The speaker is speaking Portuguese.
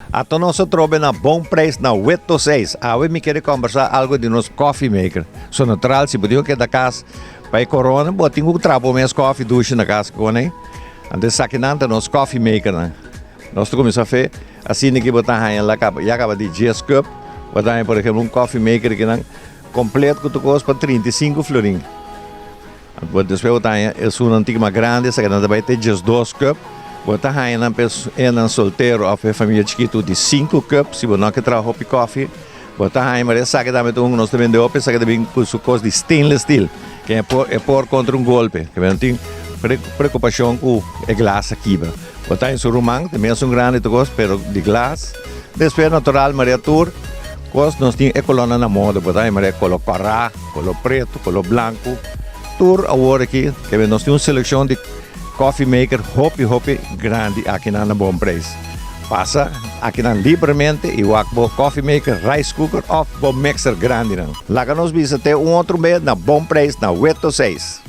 Até nós trobamos na bom preço na 86. Hoje me quero conversar algo de nosso coffee maker. Sou natural, se podia que da casa para corona, eu tenho que trabalhar meus coffee duche na casa com né. Então aqui não nosso coffee maker né. Nós começamos a fazer assim que botar aí lá acaba de 10 cup, botar por exemplo coffee maker que não completo que tu custa 35 florin. Depois botar aí é uma antiga grande, essa que não vai ter 12 cup. Botar aí na solteiro ou família chiquito de 5 cups, se você não quer trabalhar coffee, botar aí, mas essa que também nós também deu, essa que também com o custo de stainless steel, que é por contra golpe, que não tem preocupação com a glass aqui. Botar em seu rumang, também é grande gosto, pero de glass. Depois natural, Maria Tour, nós temos a coluna na moda, botar aí, Maria, color carrá, color preto, color branco. Tour agora aqui, que nós temos uma seleção de coffee maker hopi grande aqui na bom preço. Passa aqui na livremente e o coffee maker, rice cooker ou bom mixer grande. Lá que nós visitamos outro mês na bom preço na 86.